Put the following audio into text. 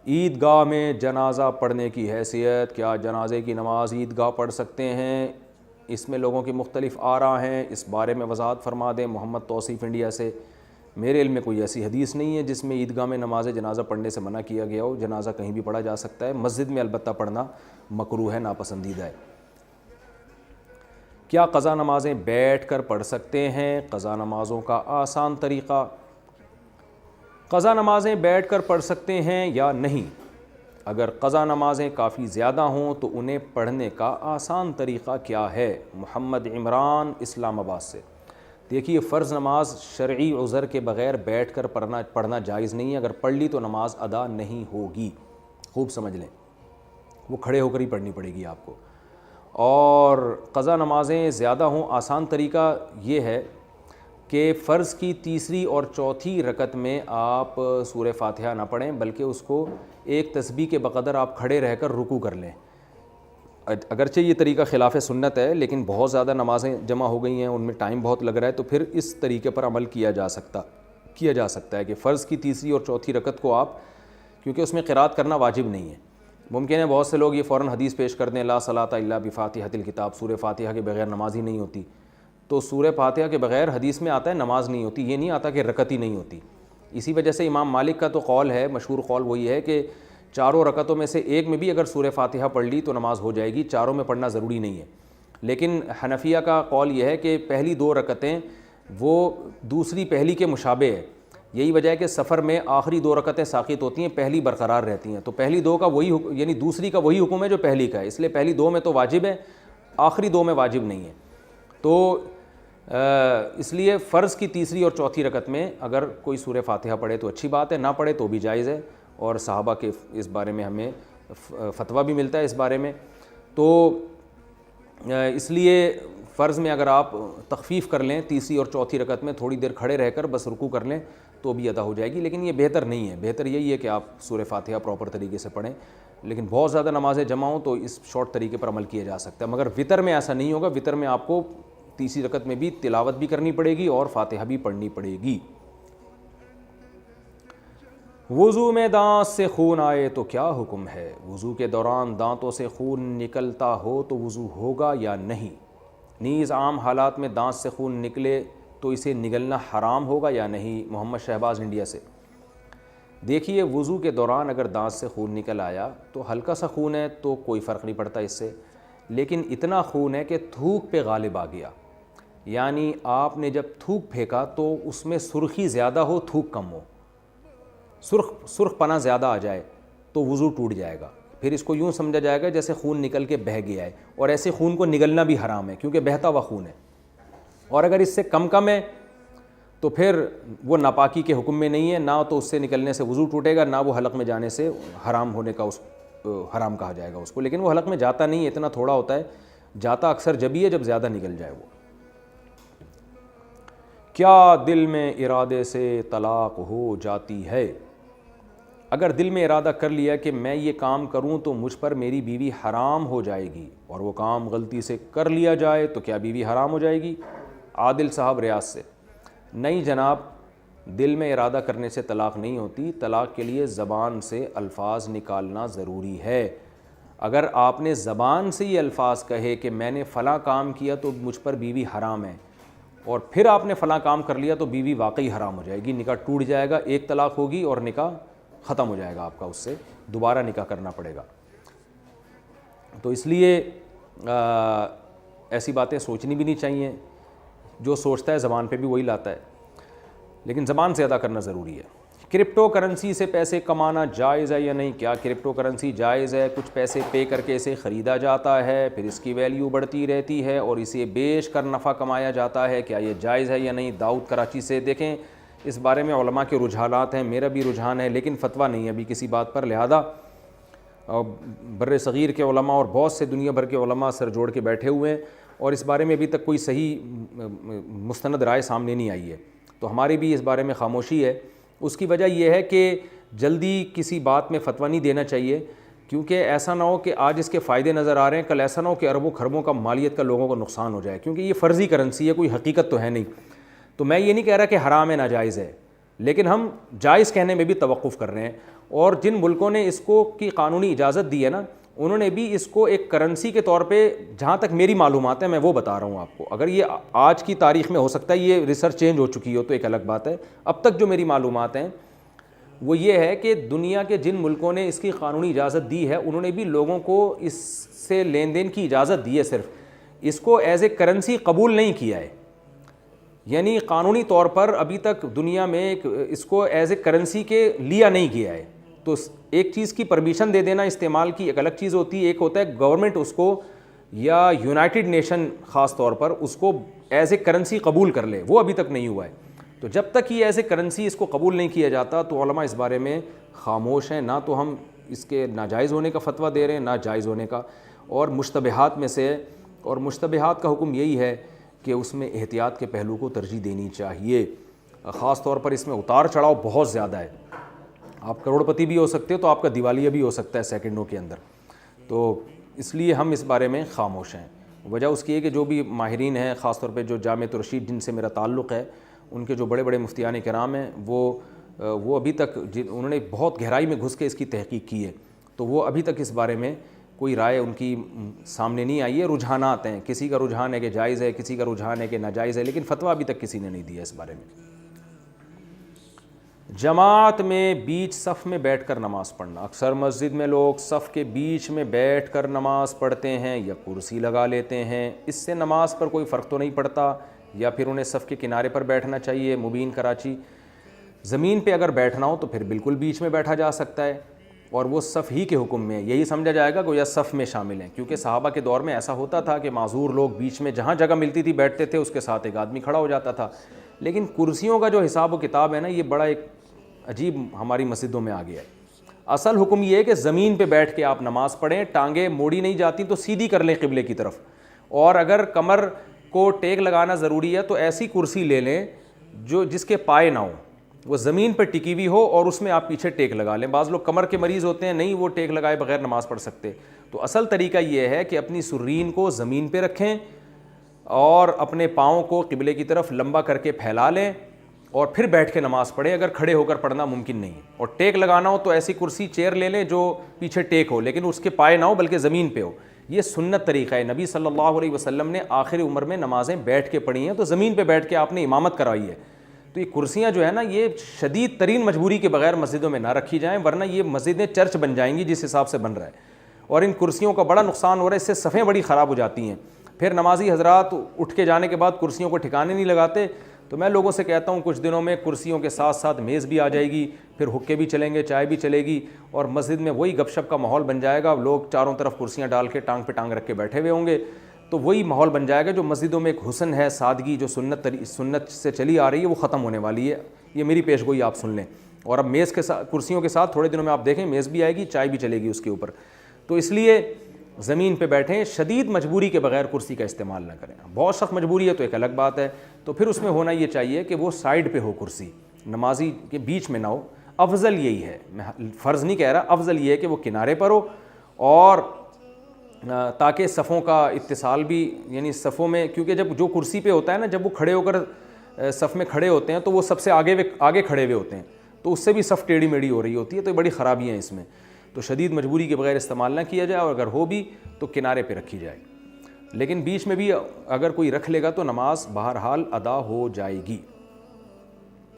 عیدگاہ میں جنازہ پڑھنے کی حیثیت، کیا جنازے کی نماز عیدگاہ پڑھ سکتے ہیں؟ اس میں لوگوں کی مختلف آراء ہیں، اس بارے میں وضاحت فرما دیں۔ محمد توصیف انڈیا سے۔ میرے علم میں کوئی ایسی حدیث نہیں ہے جس میں عیدگاہ میں نماز جنازہ پڑھنے سے منع کیا گیا ہو۔ جنازہ کہیں بھی پڑھا جا سکتا ہے، مسجد میں البتہ پڑھنا مکروہ ہے، ناپسندیدہ ہے۔ کیا قضا نمازیں بیٹھ کر پڑھ سکتے ہیں؟ قضا نمازوں کا آسان طریقہ۔ قضا نمازیں بیٹھ کر پڑھ سکتے ہیں یا نہیں؟ اگر قضا نمازیں کافی زیادہ ہوں تو انہیں پڑھنے کا آسان طریقہ کیا ہے؟ محمد عمران اسلام آباد سے۔ دیکھیے، فرض نماز شرعی عذر کے بغیر بیٹھ کر پڑھنا جائز نہیں ہے۔ اگر پڑھ لی تو نماز ادا نہیں ہوگی، خوب سمجھ لیں، وہ کھڑے ہو کر ہی پڑھنی پڑے گی آپ کو۔ اور قضا نمازیں زیادہ ہوں، آسان طریقہ یہ ہے کہ فرض کی تیسری اور چوتھی رکعت میں آپ سورہ فاتحہ نہ پڑھیں، بلکہ اس کو ایک تسبیح کے بقدر آپ کھڑے رہ کر رکوع کر لیں۔ اگرچہ یہ طریقہ خلاف سنت ہے، لیکن بہت زیادہ نمازیں جمع ہو گئی ہیں، ان میں ٹائم بہت لگ رہا ہے، تو پھر اس طریقے پر عمل کیا جا سکتا ہے کہ فرض کی تیسری اور چوتھی رکعت کو آپ، کیونکہ اس میں قرات کرنا واجب نہیں ہے۔ ممکن ہے بہت سے لوگ یہ فوراً حدیث پیش کر دیں، لا صلاۃ الا بفاتحۃ الکتاب، سورہ فاتحہ کے بغیر نماز ہی نہیں ہوتی۔ تو سورہ فاتحہ کے بغیر حدیث میں آتا ہے نماز نہیں ہوتی، یہ نہیں آتا کہ رکعت ہی نہیں ہوتی۔ اسی وجہ سے امام مالک کا تو قول ہے، مشہور قول وہی ہے کہ چاروں رکعتوں میں سے ایک میں بھی اگر سورہ فاتحہ پڑھ لی تو نماز ہو جائے گی، چاروں میں پڑھنا ضروری نہیں ہے۔ لیکن حنفیہ کا قول یہ ہے کہ پہلی دو رکعتیں وہ دوسری پہلی کے مشابہ ہے۔ یہی وجہ ہے کہ سفر میں آخری دو رکعتیں ساقط ہوتی ہیں، پہلی برقرار رہتی ہیں۔ تو پہلی دو کا وہی یعنی دوسری کا وہی حکم ہے جو پہلی کا ہے، اس لیے پہلی دو میں تو واجب ہے، آخری دو میں واجب نہیں ہے۔ تو اس لیے فرض کی تیسری اور چوتھی رکعت میں اگر کوئی سورہ فاتحہ پڑھے تو اچھی بات ہے، نہ پڑھے تو بھی جائز ہے، اور صحابہ کے اس بارے میں ہمیں فتویٰ بھی ملتا ہے اس بارے میں۔ تو اس لیے فرض میں اگر آپ تخفیف کر لیں، تیسری اور چوتھی رکعت میں تھوڑی دیر کھڑے رہ کر بس رکوع کر لیں تو بھی ادا ہو جائے گی، لیکن یہ بہتر نہیں ہے۔ بہتر یہی ہے کہ آپ سورہ فاتحہ پراپر طریقے سے پڑھیں، لیکن بہت زیادہ نمازیں جمع ہوں تو اس شارٹ طریقے پر عمل کیا جا سکتا ہے۔ مگر وطر میں ایسا نہیں ہوگا، وطر میں آپ کو تیسری رکعت میں بھی تلاوت بھی کرنی پڑے گی اور فاتحہ بھی پڑھنی پڑے گی۔ وضو میں دانت سے خون آئے تو کیا حکم ہے؟ وضو کے دوران دانتوں سے خون نکلتا ہو تو وضو ہوگا یا نہیں؟ نیز عام حالات میں دانت سے خون نکلے تو اسے نگلنا حرام ہوگا یا نہیں؟ محمد شہباز انڈیا سے۔ دیکھیے، وضو کے دوران اگر دانت سے خون نکل آیا تو ہلکا سا خون ہے تو کوئی فرق نہیں پڑتا اس سے، لیکن اتنا خون ہے کہ تھوک پہ غالب آ گیا، یعنی آپ نے جب تھوک پھینکا تو اس میں سرخی زیادہ ہو، تھوک کم ہو، سرخ پنا زیادہ آ جائے تو وضو ٹوٹ جائے گا۔ پھر اس کو یوں سمجھا جائے گا جیسے خون نکل کے بہہ گیا ہے، اور ایسے خون کو نگلنا بھی حرام ہے کیونکہ بہتا ہوا خون ہے۔ اور اگر اس سے کم ہے تو پھر وہ ناپاکی کے حکم میں نہیں ہے، نہ تو اس سے نکلنے سے وضو ٹوٹے گا، نہ وہ حلق میں جانے سے حرام ہونے کا حرام کہا جائے گا اس کو، لیکن وہ حلق میں جاتا نہیں ہے، اتنا تھوڑا ہوتا ہے، جاتا اکثر جبھی ہے جب زیادہ نکل جائے وہ۔ کیا دل میں ارادے سے طلاق ہو جاتی ہے؟ اگر دل میں ارادہ کر لیا کہ میں یہ کام کروں تو مجھ پر میری بیوی حرام ہو جائے گی، اور وہ کام غلطی سے کر لیا جائے تو کیا بیوی حرام ہو جائے گی؟ عادل صاحب ریاض سے۔ نہیں جناب، دل میں ارادہ کرنے سے طلاق نہیں ہوتی، طلاق کے لیے زبان سے الفاظ نکالنا ضروری ہے۔ اگر آپ نے زبان سے یہ الفاظ کہے کہ میں نے فلاں کام کیا تو مجھ پر بیوی حرام ہے، اور پھر آپ نے فلاں کام کر لیا تو بیوی واقعی حرام ہو جائے گی، نکاح ٹوٹ جائے گا، ایک طلاق ہوگی اور نکاح ختم ہو جائے گا آپ کا، اس سے دوبارہ نکاح کرنا پڑے گا۔ تو اس لیے ایسی باتیں سوچنی بھی نہیں چاہیے، جو سوچتا ہے زبان پہ بھی وہی لاتا ہے، لیکن زبان سے ادا کرنا ضروری ہے۔ کرپٹو کرنسی سے پیسے کمانا جائز ہے یا نہیں؟ کیا کرپٹو کرنسی جائز ہے؟ کچھ پیسے پے کر کے اسے خریدا جاتا ہے، پھر اس کی ویلیو بڑھتی رہتی ہے اور اسے بیچ کر نفع کمایا جاتا ہے، کیا یہ جائز ہے یا نہیں؟ داؤد کراچی سے۔ دیکھیں، اس بارے میں علماء کے رجحانات ہیں، میرا بھی رجحان ہے، لیکن فتویٰ نہیں ہے ابھی کسی بات پر، لہذا بر صغیر کے علماء اور بہت سے دنیا بھر کے علماء سر جوڑ کے بیٹھے ہوئے ہیں، اور اس بارے میں ابھی تک کوئی صحیح مستند رائے سامنے نہیں آئی ہے، تو ہماری بھی اس بارے میں خاموشی ہے۔ اس کی وجہ یہ ہے کہ جلدی کسی بات میں فتویٰ نہیں دینا چاہیے، کیونکہ ایسا نہ ہو کہ آج اس کے فائدے نظر آ رہے ہیں، کل ایسا نہ ہو کہ اربوں خربوں کا مالیت کا لوگوں کو نقصان ہو جائے، کیونکہ یہ فرضی کرنسی ہے، کوئی حقیقت تو ہے نہیں۔ تو میں یہ نہیں کہہ رہا کہ حرام ہے، ناجائز ہے، لیکن ہم جائز کہنے میں بھی توقف کر رہے ہیں، اور جن ملکوں نے اس کو کی قانونی اجازت دی ہے نا, انہوں نے بھی اس کو ایک کرنسی کے طور پہ, جہاں تک میری معلومات ہیں میں وہ بتا رہا ہوں آپ کو, اگر یہ آج کی تاریخ میں ہو سکتا ہے یہ ریسرچ چینج ہو چکی ہو تو ایک الگ بات ہے, اب تک جو میری معلومات ہیں وہ یہ ہے کہ دنیا کے جن ملکوں نے اس کی قانونی اجازت دی ہے انہوں نے بھی لوگوں کو اس سے لین دین کی اجازت دی ہے, صرف اس کو ایز اے کرنسی قبول نہیں کیا ہے. یعنی قانونی طور پر ابھی تک دنیا میں اس کو ایز اے کرنسی کے لیا نہیں گیا ہے. تو ایک چیز کی پرمیشن دے دینا استعمال کی ایک الگ چیز ہوتی ہے, ایک ہوتا ہے گورنمنٹ اس کو یا یونائٹڈ نیشن خاص طور پر اس کو ایز اے کرنسی قبول کر لے, وہ ابھی تک نہیں ہوا ہے. تو جب تک یہ ایز اے کرنسی اس کو قبول نہیں کیا جاتا تو علماء اس بارے میں خاموش ہیں. نہ تو ہم اس کے ناجائز ہونے کا فتویٰ دے رہے ہیں نہ جائز ہونے کا, اور مشتبہات میں سے, اور مشتبہات کا حکم یہی ہے کہ اس میں احتیاط کے پہلو کو ترجیح دینی چاہیے. خاص طور پر اس میں اتار چڑھاؤ بہت زیادہ ہے, آپ کروڑ پتی بھی ہو سکتے ہو تو آپ کا دیوالیہ بھی ہو سکتا ہے سیکنڈوں کے اندر. تو اس لیے ہم اس بارے میں خاموش ہیں. وجہ اس کی ہے کہ جو بھی ماہرین ہیں, خاص طور پہ جو جامعۃ الرشید جن سے میرا تعلق ہے, ان کے جو بڑے بڑے مفتیان کرام ہیں وہ ابھی تک انہوں نے بہت گہرائی میں گھس کے اس کی تحقیق کی ہے, تو وہ ابھی تک اس بارے میں کوئی رائے ان کی سامنے نہیں آئی ہے. رجحانات ہیں, کسی کا رجحان ہے کہ جائز ہے, کسی کا رجحان ہے کہ ناجائز ہے, لیکن فتویٰ ابھی تک کسی نے نہیں دیا اس بارے میں. جماعت میں بیچ صف میں بیٹھ کر نماز پڑھنا. اکثر مسجد میں لوگ صف کے بیچ میں بیٹھ کر نماز پڑھتے ہیں یا کرسی لگا لیتے ہیں. اس سے نماز پر کوئی فرق تو نہیں پڑتا, یا پھر انہیں صف کے کنارے پر بیٹھنا چاہیے؟ مبین کراچی. زمین پہ اگر بیٹھنا ہو تو پھر بالکل بیچ میں بیٹھا جا سکتا ہے, اور وہ صف ہی کے حکم میں ہے, یہی سمجھا جائے گا کہ یا صف میں شامل ہیں, کیونکہ صحابہ کے دور میں ایسا ہوتا تھا کہ معذور لوگ بیچ میں جہاں جگہ ملتی تھی بیٹھتے تھے, اس کے ساتھ ایک آدمی کھڑا ہو جاتا تھا. لیکن کرسیوں کا جو حساب و کتاب ہے نا, یہ بڑا ایک عجیب ہماری مسجدوں میں آ گیا ہے. اصل حکم یہ ہے کہ زمین پہ بیٹھ کے آپ نماز پڑھیں, ٹانگیں موڑی نہیں جاتی تو سیدھی کر لیں قبلے کی طرف, اور اگر کمر کو ٹیک لگانا ضروری ہے تو ایسی کرسی لے لیں جس کے پائے نہ ہوں, وہ زمین پہ ٹکی ہوئی ہو, اور اس میں آپ پیچھے ٹیک لگا لیں. بعض لوگ کمر کے مریض ہوتے ہیں, نہیں وہ ٹیک لگائے بغیر نماز پڑھ سکتے. تو اصل طریقہ یہ ہے کہ اپنی سرین کو زمین پہ رکھیں اور اپنے پاؤں کو قبلے کی طرف لمبا کر کے پھیلا لیں, اور پھر بیٹھ کے نماز پڑھیں. اگر کھڑے ہو کر پڑھنا ممکن نہیں ہے, اور ٹیک لگانا ہو تو ایسی کرسی چیئر لے لیں جو پیچھے ٹیک ہو لیکن اس کے پائے نہ ہو بلکہ زمین پہ ہو. یہ سنت طریقہ ہے. نبی صلی اللہ علیہ وسلم نے آخر عمر میں نمازیں بیٹھ کے پڑھی ہیں, تو زمین پہ بیٹھ کے آپ نے امامت کرائی ہے. تو یہ کرسیاں جو ہے نا, یہ شدید ترین مجبوری کے بغیر مسجدوں میں نہ رکھی جائیں, ورنہ یہ مسجدیں چرچ بن جائیں گی جس حساب سے بن رہا ہے. اور ان کرسیوں کا بڑا نقصان ہو رہا ہے, اس سے صفیں بڑی خراب ہو جاتی ہیں. پھر نمازی حضرات اٹھ کے جانے کے بعد کرسیوں کو ٹھکانے نہیں لگاتے. تو میں لوگوں سے کہتا ہوں کچھ دنوں میں کرسیوں کے ساتھ ساتھ میز بھی آ جائے گی, پھر حقے بھی چلیں گے, چائے بھی چلے گی, اور مسجد میں وہی گپ شپ کا ماحول بن جائے گا. لوگ چاروں طرف کرسیاں ڈال کے ٹانگ پہ ٹانگ رکھ کے بیٹھے ہوئے ہوں گے. تو وہی ماحول بن جائے گا جو مسجدوں میں ایک حسن ہے, سادگی جو سنت سے چلی آ رہی ہے, وہ ختم ہونے والی ہے. یہ میری پیش گوئی آپ سن لیں. اور اب میز کے ساتھ, کرسیوں کے ساتھ تھوڑے دنوں میں آپ دیکھیں میز بھی آئے گی, چائے بھی چلے گی اس کے اوپر. تو اس لیے زمین پہ بیٹھیں, شدید مجبوری کے بغیر کرسی کا استعمال نہ کریں. بہت سخت مجبوری ہے تو ایک الگ بات ہے, تو پھر اس میں ہونا یہ چاہیے کہ وہ سائڈ پہ ہو کرسی, نمازی کے بیچ میں نہ ہو. افضل یہی ہے, میں فرض نہیں کہہ رہا, افضل یہ ہے کہ وہ کنارے پر ہو, اور تاکہ صفوں کا اتصال بھی, یعنی صفوں میں, کیونکہ جب جو کرسی پہ ہوتا ہے نا, جب وہ کھڑے ہو کر صف میں کھڑے ہوتے ہیں تو وہ سب سے آگے کھڑے ہوئے ہوتے ہیں, تو اس سے بھی صف ٹیڑھی میڑھی ہو رہی ہوتی ہے. تو یہ بڑی خرابیاں ہیں اس میں. تو شدید مجبوری کے بغیر استعمال نہ کیا جائے, اور اگر ہو بھی تو کنارے پہ رکھی جائے. لیکن بیچ میں بھی اگر کوئی رکھ لے گا تو نماز بہرحال ادا ہو جائے گی.